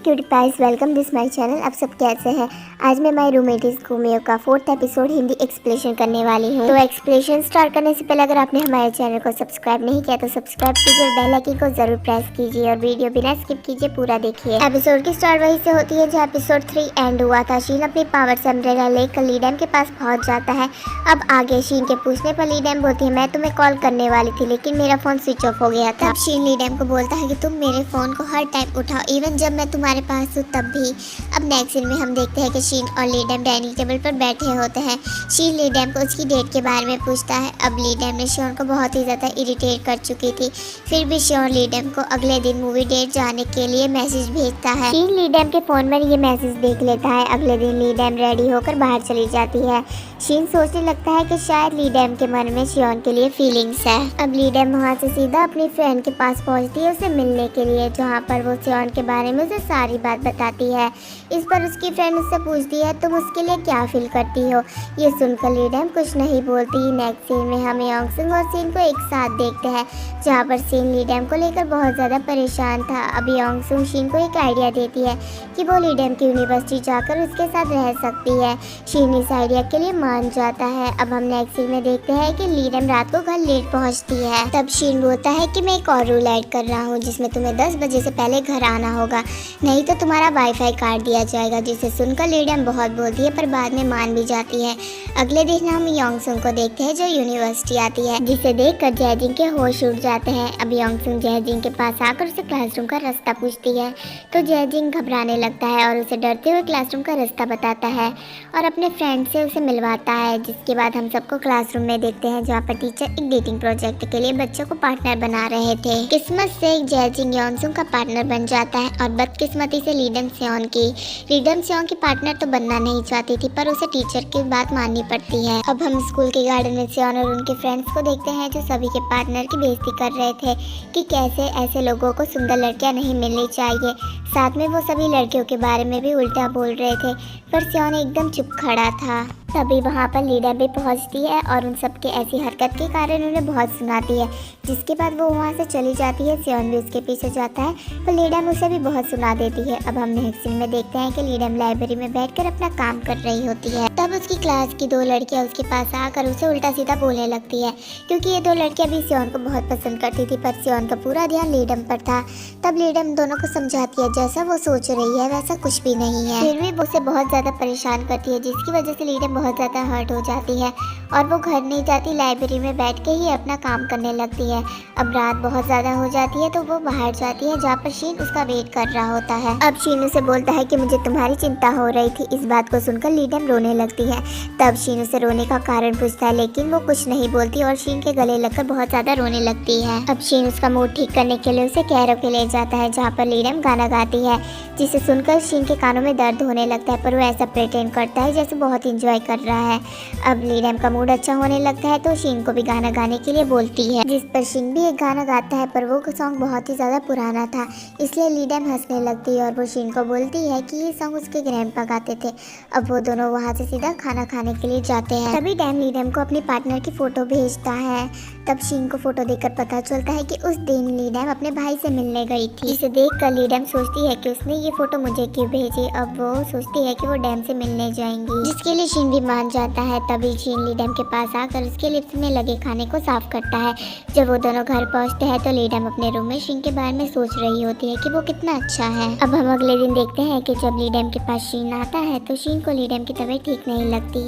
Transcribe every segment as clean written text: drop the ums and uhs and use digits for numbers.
Cute price, welcome this my channel. आप सब कैसे हैं? आज मैं माय रूममेट इस गुमियो का 4th एपिसोड हिंदी एक्सप्लेनेशन करने वाली हूँ। तो एक्सप्लेनेशन स्टार्ट करने से पहले अगर आपने हमारे चैनल को सब्सक्राइब नहीं किया तो सब्सक्राइब कीजिए और बेल आइकन को जरूर प्रेस कीजिए और वीडियो बिना स्किप कीजिए पूरा देखिए। एपिसोड की स्टार्ट वहीं से होती है जहाँ एपिसोड 3 एंड हुआ था। शीन अपनी पावर से अम्ब्रेला लेकर ली डैम के पास पहुँच जाता है। अब आगे शीन के पूछने पर ली डैम बोलती है, मैं तुम्हें कॉल करने वाली थी लेकिन मेरा फोन स्विच ऑफ हो गया था। अब शीन ली डैम को बोलता है कि तुम मेरे फोन को हर टाइम उठाओ, इवन जब मैं तुम्हारे पास हूँ तब भी। अब नेक्स्ट सीन में हम देखते हैं कि शीन और ली डैम डाइनिंग टेबल पर बैठे होते हैं। शीन ली डैम को उसकी डेट के बारे में पूछता है। अब ली डैम ने शियोन को बहुत ही ज़्यादा इरिटेट कर चुकी थी, फिर भी शियोन ली डैम को अगले दिन मूवी डेट जाने के लिए मैसेज भेजता है। शीन ली डैम के फ़ोन में ये मैसेज देख लेता है। अगले दिन ली डैम रेडी होकर बाहर चली जाती है। शीन सोचने लगता है कि शायद ली डैम के मन में शियोन के लिए फीलिंग्स है। अब ली डैम वहाँ से सीधा अपनी फ्रेंड के पास पहुँचती है उसे मिलने के लिए, जहाँ पर वो शियोन के बारे में उसे सारी बात बताती है। इस पर उसकी फ्रेंड उससे पूछती है, तुम उसके लिए क्या फील करती हो? ये सुनकर ली डैम कुछ नहीं बोलती। नेक्स्ट सीन में हम योंगसुन और शीन को एक साथ देखते हैं, जहाँ पर शीन ली डैम को लेकर बहुत ज़्यादा परेशान था। अब योंगसुन शीन को एक आइडिया देती है कि वो ली डैम की यूनिवर्सिटी जाकर उसके साथ रह सकती है। शीन इस आइडिया के लिए मान जाता है। अब हम नेक्स्ट सीन में देखते हैं कि ली डैम रात को घर लेट पहुँचती है। तब शीन बोलता है कि मैं एक और रूल ऐड कर रहा हूँ जिसमें तुम्हें 10 बजे से पहले घर आना होगा, नहीं तो तुम्हारा वाईफाई काट दिया जाएगा। जिसे सुनकर ली डैम बहुत बोलती है पर बाद में मान भी जाती है। अगले दिन हम योंगसुन को देखते हैं जो यूनिवर्सिटी आती है, जिसे देखकर जयजिंग के होश उड़ जाते हैं। अब योंगसुन जयजिंग के पास आकर उसे क्लासरूम का रास्ता पूछती है तो जयजिंग घबराने लगता है और उसे डरते हुए क्लासरूम का रास्ता बताता है और अपने फ्रेंड से उसे मिलवाता है। जिसके बाद हम सबको क्लासरूम में देखते हैं जहाँ पर टीचर एक डेटिंग प्रोजेक्ट के लिए बच्चों को पार्टनर बना रहे थे। किस्मत से जयजिंग योंगसुन का पार्टनर बन जाता है और बदकिस्मती से ली डैम शियोन की पार्टनर तो बनना नहीं चाहती थी पर उसे टीचर की बात माननी पड़ती है। अब हम स्कूल के गार्डन में शियोन और उनके फ्रेंड्स को देखते हैं जो सभी के पार्टनर की बेइज्जती कर रहे थे कि कैसे ऐसे लोगों को सुंदर लड़कियां नहीं मिलनी चाहिए। साथ में वो सभी लड़कियों के बारे में भी उल्टा बोल रहे थे पर शियोन एकदम चुप खड़ा था। तभी वहाँ पर ली डैम भी पहुँचती है और उन सब के ऐसी हरकत के कारण उन्हें बहुत सुनाती है। जिसके बाद वो वहाँ से चली जाती है। शियोन भी उसके पीछे जाता है पर ली डैम उसे भी बहुत सुना देती है। अब हम नेक्स्ट सीन में देखते हैं कि ली डैम लाइब्रेरी में बैठकर अपना काम कर रही होती है। तब उसकी क्लास की 2 लड़कियाँ उसके पास आकर उसे उल्टा सीधा बोलने लगती है क्योंकि ये 2 लड़कियाँ भी शियोन को बहुत पसंद करती थी पर शियोन का पूरा ध्यान ली डैम पर था। तब ली डैम दोनों को समझाती है जैसा वो सोच रही है वैसा कुछ भी नहीं है, फिर भी वो उसे बहुत ज़्यादा परेशान करती है जिसकी वजह से ली डैम बहुत ज़्यादा हर्ट हो जाती है और वो घर नहीं जाती, लाइब्रेरी में बैठ के ही अपना काम करने लगती है। अब रात बहुत ज़्यादा हो जाती है तो वो बाहर जाती है जहाँ पर शीन उसका वेट कर रहा होता है। अब शीन उसे बोलता है कि मुझे तुम्हारी चिंता हो रही थी। इस बात को सुनकर ली डैम रोने लगती है। तब शीन उसे रोने का कारण पूछता है लेकिन वो कुछ नहीं बोलती और शीन के गले लगकर बहुत ज़्यादा रोने लगती है। अब शीन उसका मूड ठीक करने के लिए उसे कैरोके ले जाता है जहाँ पर ली डैम गाना गाती है, जिसे सुनकर शीन के कानों में दर्द होने लगता है पर वो ऐसा प्रिटेंड करता है जैसे बहुत इंजॉय कर रहा है। अब ली डैम का मूड अच्छा होने लगता है तो शीन को भी गाना गाने के लिए बोलती है, जिस पर शीन भी एक गाना गाता है पर वो सॉन्ग बहुत ही ज़्यादा पुराना था इसलिए ली डैम हंसने लगती है और वो शीन को बोलती है कि ये सॉन्ग उसके ग्रैंडपा गाते थे। अब वो दोनों वहाँ से सीधा खाना खाने के लिए जाते हैं। तभी डैम ली डैम को अपनी पार्टनर की फ़ोटो भेजता है। तब शीन को फोटो देखकर पता चलता है कि उस दिन ली डैम अपने भाई से मिलने गई थी। इसे देखकर ली डैम सोचती है कि उसने ये फोटो मुझे क्यों भेजी। अब वो सोचती है कि वो डैम से मिलने जाएंगी, जिसके लिए शीन भी मान जाता है। तभी शीन ली डैम के पास आकर उसके लिप्स में लगे खाने को साफ करता है। जब वो दोनों घर पहुंचते हैं तो ली डैम अपने रूम में शीन के बारे में सोच रही होती है कि वो कितना अच्छा है। अब हम अगले दिन देखते हैं कि जब ली डैम के पास शीन आता है तो शीन को ली डैम की तबीयत ठीक नहीं लगती,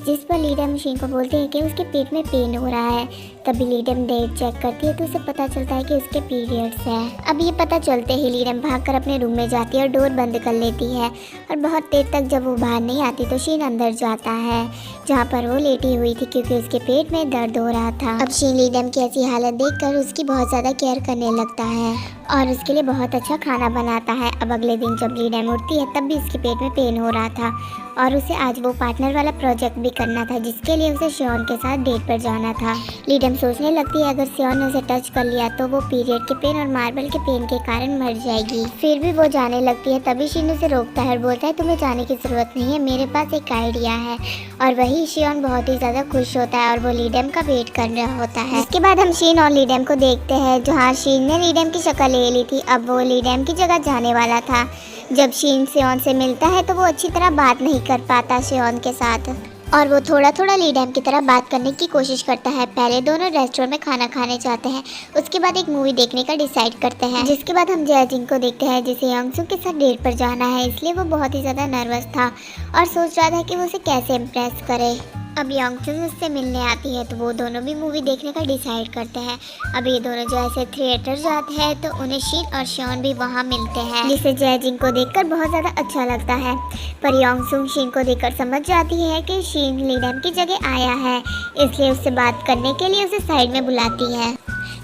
जिस पर ली डैम शीन को बोलती है कि उसके पेट में पेन हो रहा है। तभी ली डैम डेट चेक करती है तो उसे पता चलता है कि उसके पीरियड्स है। अब ये पता चलते ही ली डैम भागकर अपने रूम में जाती है और डोर बंद कर लेती है और बहुत देर तक जब वो बाहर नहीं आती तो शीन अंदर जाता है जहाँ पर वो लेटी हुई थी क्योंकि उसके पेट में दर्द हो रहा था। अब शीन ली डैम की ऐसी हालत देखकर उसकी बहुत ज़्यादा केयर करने लगता है और उसके लिए बहुत अच्छा खाना बनाता है। अब अगले दिन जब ली डैम उठती है तब भी उसके पेट में पेन हो रहा था और उसे आज वो पार्टनर वाला प्रोजेक्ट भी करना था जिसके लिए उसे शियोन के साथ डेट पर जाना था। ली डैम सोचने लगती है अगर शियोन ने उसे टच कर लिया तो वो पीरियड के पेन और मार्बल के पेन के कारण मर जाएगी। फिर भी वो जाने लगती है। तभी शीन उसे रोकता है और बोलता है तुम्हें जाने की जरूरत नहीं है, मेरे पास एक आइडिया है। और वही शियोन बहुत ही ज़्यादा खुश होता है और वो ली डैम का वेट कर रहा होता है। इसके बाद हम शीन और ली डैम को देखते हैं जहाँ शीन ने ली डैम की शक्ल ले ली थी। अब वो ली डैम की जगह जाने वाला था। जब शीन सेओन से मिलता है तो वो अच्छी तरह बात नहीं कर पाता सेओन के साथ, और वो थोड़ा थोड़ा ली डैम की तरह बात करने की कोशिश करता है। पहले दोनों रेस्टोरेंट में खाना खाने जाते हैं, उसके बाद एक मूवी देखने का डिसाइड करते हैं, जिसके बाद हम जयजिंग को देखते हैं जिसे योंगसुक के साथ डेट पर जाना है, इसलिए वो बहुत ही ज़्यादा नर्वस था और सोच रहा था कि वो उसे कैसे इम्प्रेस करे। अब योंगसुक उससे मिलने आती है तो वो दोनों भी मूवी देखने का डिसाइड करते हैं। अब ये दोनों जैसे थिएटर जाते हैं तो उन्हें शीन और शॉन भी वहाँ मिलते हैं, जिसे जयजिंग को देखकर बहुत ज़्यादा अच्छा लगता है। पर योंगसुक शीन को देखकर समझ जाती है कि शीन ली डैम की जगह आया है, इसलिए उससे बात करने के लिए उसे साइड में बुलाती है।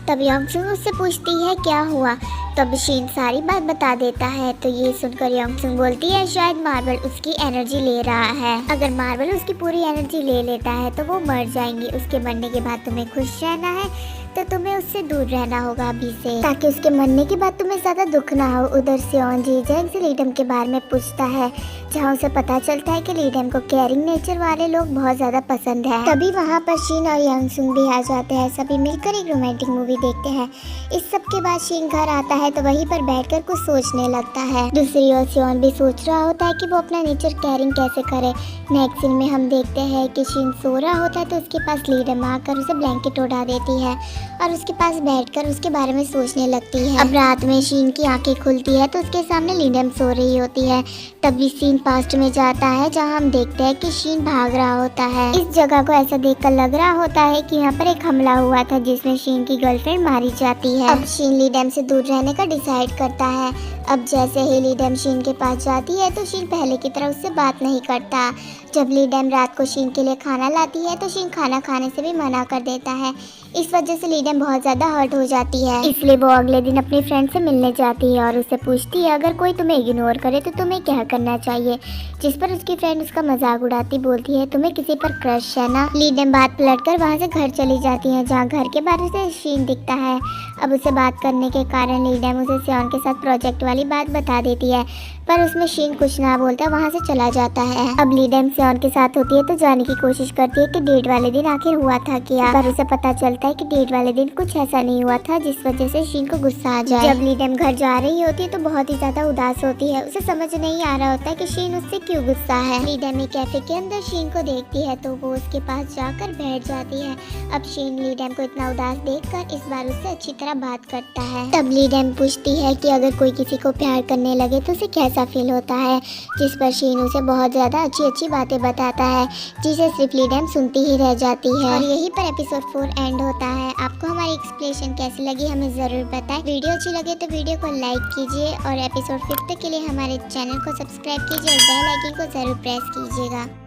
तब योंगसुक उससे पूछती है क्या हुआ, तब शीन सारी बात बता देता है। तो ये सुनकर योंगसुक बोलती है शायद मार्बल उसकी एनर्जी ले रहा है, अगर मार्बल उसकी पूरी एनर्जी ले लेता है तो वो मर जाएंगी। उसके मरने के बाद तुम्हें खुश रहना है तो तुम्हें उससे दूर रहना होगा अभी से, ताकि उसके मरने के बाद तुम्हें ज्यादा दुख ना हो। उधर सेओन जीजैंग से ली डैम के बारे में पूछता है, जहाँ उसे पता चलता है कि ली डैम को केयरिंग नेचर वाले लोग बहुत ज्यादा पसंद है। तभी वहाँ पर शीन और योंगसुक भी आ जाते हैं, सभी मिलकर एक रोमांटिक मूवी देखते हैं। इस सब के बाद शीन घर आता है तो वहीं पर बैठकर कुछ सोचने लगता है। दूसरी ओर सेओन भी सोच रहा होता है कि वो अपना नेचर केयरिंग कैसे करे। नेक्स्ट सीन में हम देखते हैं कि शीन सो रहा होता है तो उसके पास ली डैम आकर उसे ब्लैंकेट उड़ा देती है और उसके पास बैठकर उसके बारे में सोचने लगती है। अब रात में शीन की आंखें खुलती है तो उसके सामने ली डैम सो रही होती है। तभी सीन पास्ट में जाता है जहां हम देखते हैं कि शीन भाग रहा होता है। इस जगह को ऐसा देखकर लग रहा होता है कि यहाँ पर एक हमला हुआ था जिसमें शीन की गर्लफ्रेंड मारी जाती है। अब शीन ली डैम से दूर रहने का डिसाइड करता है। अब जैसे ही ली डैम शीन के पास जाती है तो शीन पहले की तरह उससे बात नहीं करता। जब ली डैम रात को शीन के लिए खाना लाती है तो शीन खाना खाने से भी मना कर देता है। इस वजह से ली डैम बहुत ज्यादा हर्ट हो जाती है, इसलिए वो अगले दिन अपनी फ्रेंड से मिलने जाती है और उससे पूछती है अगर कोई तुम्हें इग्नोर करे तो तुम्हें क्या करना चाहिए, जिस पर उसकी फ्रेंड उसका मजाक उड़ाती बोलती है तुम्हें किसी पर क्रश है ना। ली डैम बात पलटकर वहाँ से घर चली जाती है जहाँ घर के बाहर से शीन दिखता है। अब उसे बात करने के कारण ली डैम उसे सेओन के साथ प्रोजेक्ट वाली बात बता देती है, पर उसमें शीन कुछ ना बोलता वहाँ से चला जाता है। अब ली डैम सेओन के साथ होती है तो जाने की कोशिश करती है कि डेट वाले दिन आखिर हुआ था क्या, पर उसे पता चलता है कि डेट वाले दिन कुछ ऐसा नहीं हुआ था जिस वजह से शीन को गुस्सा आ जाए। जब ली डैम घर जा रही होती है तो बहुत ही ज्यादा उदास होती है, उसे समझ नहीं आ रहा होता है कि शीन उससे क्यों गुस्सा है। ली डैम एक कैफे के अंदर शीन को देखती है तो वो उसके पास जाकर बैठ जाती है। अब शीन ली डैम को इतना उदास देखकर इस बार उससे अच्छी तरह बात करता है। तब ली डैम पूछती है कि अगर कोई किसी को प्यार करने लगे तो उसे कैसा फील होता है, जिस पर शीन उसे बहुत ज्यादा अच्छी अच्छी बातें बताता है जिसे सिर्फ ली डैम सुनती ही रह जाती है। और यहीं पर एपिसोड 4 एंड होता है। आपको हमारी एक्सप्लेनेशन कैसी लगी हमें जरूर बताएं। वीडियो अच्छी लगे तो वीडियो को लाइक कीजिए और एपिसोड 5 के लिए हमारे चैनल को सब्सक्राइब कीजिए और बेल आइकन को जरूर प्रेस कीजिएगा।